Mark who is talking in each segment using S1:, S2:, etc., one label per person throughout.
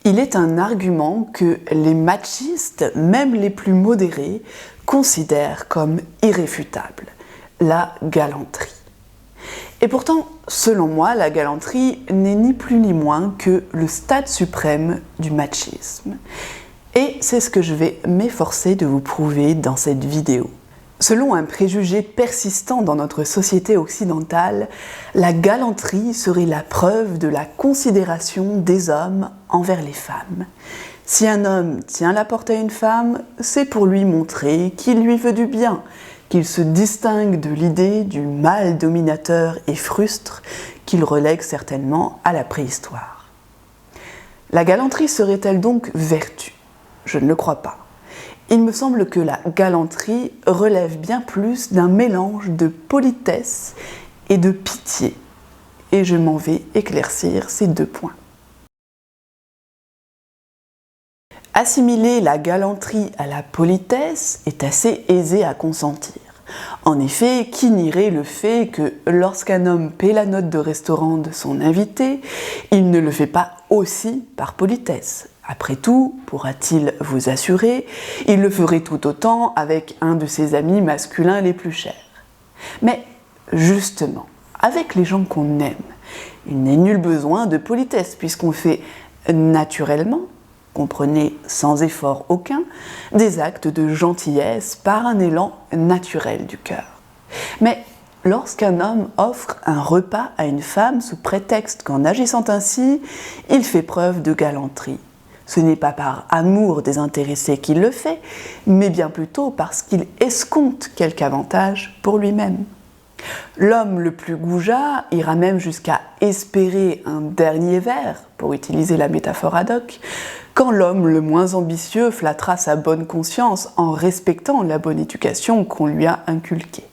S1: Il est un argument que les machistes, même les plus modérés, considèrent comme irréfutable, la galanterie. Et pourtant, selon moi, la galanterie n'est ni plus ni moins que le stade suprême du machisme. Et c'est ce que je vais m'efforcer de vous prouver dans cette vidéo. Selon un préjugé persistant dans notre société occidentale, la galanterie serait la preuve de la considération des hommes envers les femmes. Si un homme tient la porte à une femme, c'est pour lui montrer qu'il lui veut du bien, qu'il se distingue de l'idée du mâle dominateur et frustre qu'il relègue certainement à la préhistoire. La galanterie serait-elle donc vertu ? Je ne le crois pas. Il me semble que la galanterie relève bien plus d'un mélange de politesse et de pitié. Et je m'en vais éclaircir ces deux points. Assimiler la galanterie à la politesse est assez aisé à consentir. En effet, qui nierait le fait que lorsqu'un homme paie la note de restaurant de son invité, il ne le fait pas aussi par politesse. Après tout, pourra-t-il vous assurer, il le ferait tout autant avec un de ses amis masculins les plus chers. Mais justement, avec les gens qu'on aime, il n'est nul besoin de politesse puisqu'on fait naturellement, comprenez sans effort aucun, des actes de gentillesse par un élan naturel du cœur. Mais lorsqu'un homme offre un repas à une femme sous prétexte qu'en agissant ainsi, il fait preuve de galanterie, ce n'est pas par amour désintéressé qu'il le fait, mais bien plutôt parce qu'il escompte quelque avantage pour lui-même. L'homme le plus goujat ira même jusqu'à espérer un dernier verre, pour utiliser la métaphore ad hoc, quand l'homme le moins ambitieux flattera sa bonne conscience en respectant la bonne éducation qu'on lui a inculquée.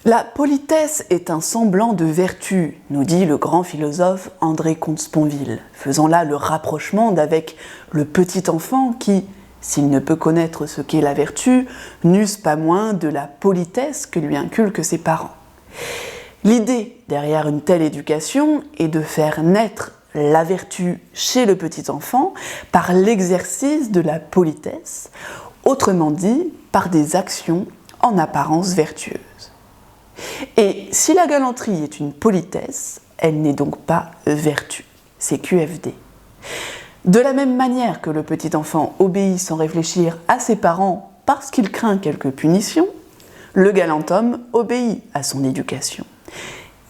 S1: La politesse est un semblant de vertu, nous dit le grand philosophe André Comte-Sponville, faisant là le rapprochement d'avec le petit enfant qui, s'il ne peut connaître ce qu'est la vertu, n'use pas moins de la politesse que lui inculquent ses parents. L'idée derrière une telle éducation est de faire naître la vertu chez le petit enfant par l'exercice de la politesse, autrement dit par des actions en apparence vertueuses. Et si la galanterie est une politesse, elle n'est donc pas vertu, c'est QFD. De la même manière que le petit enfant obéit sans réfléchir à ses parents parce qu'il craint quelques punitions, le galant homme obéit à son éducation.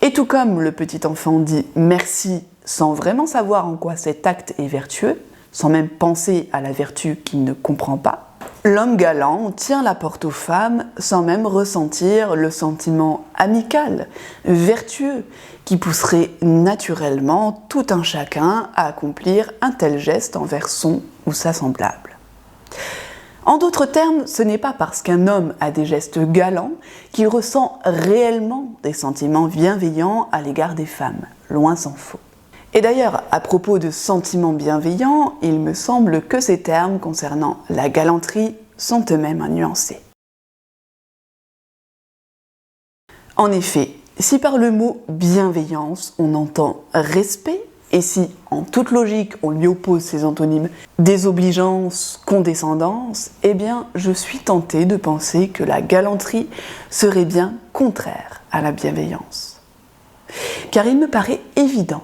S1: Et tout comme le petit enfant dit merci sans vraiment savoir en quoi cet acte est vertueux, sans même penser à la vertu qu'il ne comprend pas, l'homme galant tient la porte aux femmes sans même ressentir le sentiment amical, vertueux, qui pousserait naturellement tout un chacun à accomplir un tel geste envers son ou sa semblable. En d'autres termes, ce n'est pas parce qu'un homme a des gestes galants qu'il ressent réellement des sentiments bienveillants à l'égard des femmes, loin s'en faut. Et d'ailleurs, à propos de sentiments bienveillants, il me semble que ces termes concernant la galanterie sont eux-mêmes nuancés. En effet, si par le mot bienveillance on entend respect, et si, en toute logique, on lui oppose ces antonymes désobligeance, condescendance, eh bien, je suis tentée de penser que la galanterie serait bien contraire à la bienveillance. Car il me paraît évident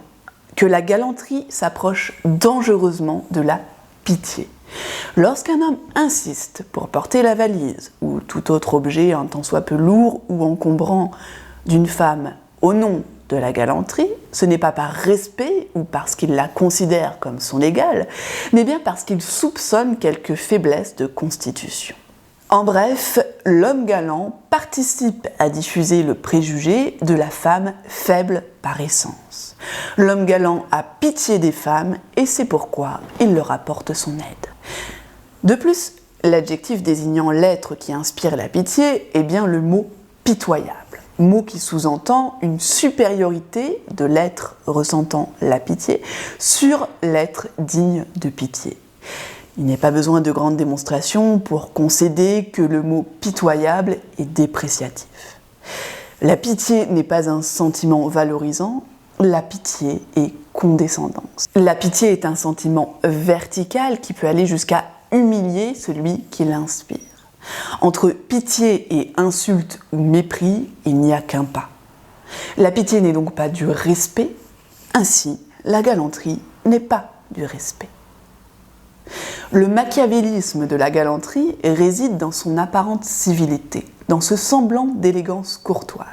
S1: que la galanterie s'approche dangereusement de la pitié. Lorsqu'un homme insiste pour porter la valise ou tout autre objet un tant soit peu lourd ou encombrant d'une femme au nom de la galanterie, ce n'est pas par respect ou parce qu'il la considère comme son égale, mais bien parce qu'il soupçonne quelque faiblesse de constitution. En bref, l'homme galant participe à diffuser le préjugé de la femme faible par essence. L'homme galant a pitié des femmes et c'est pourquoi il leur apporte son aide. De plus, l'adjectif désignant l'être qui inspire la pitié est bien le mot pitoyable. Mot qui sous-entend une supériorité de l'être ressentant la pitié sur l'être digne de pitié. Il n'est pas besoin de grandes démonstrations pour concéder que le mot pitoyable est dépréciatif. La pitié n'est pas un sentiment valorisant, la pitié et condescendance. La pitié est un sentiment vertical qui peut aller jusqu'à humilier celui qui l'inspire. Entre pitié et insulte ou mépris, il n'y a qu'un pas. La pitié n'est donc pas du respect, ainsi la galanterie n'est pas du respect. Le machiavélisme de la galanterie réside dans son apparente civilité, dans ce semblant d'élégance courtoise.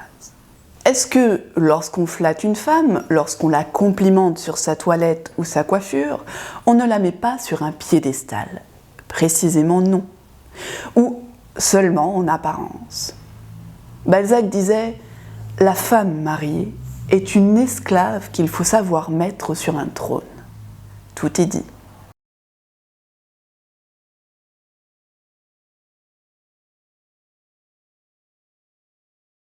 S1: Est-ce que lorsqu'on flatte une femme, lorsqu'on la complimente sur sa toilette ou sa coiffure, on ne la met pas sur un piédestal? Précisément non. Ou seulement en apparence. Balzac disait « La femme mariée est une esclave qu'il faut savoir mettre sur un trône ». Tout est dit.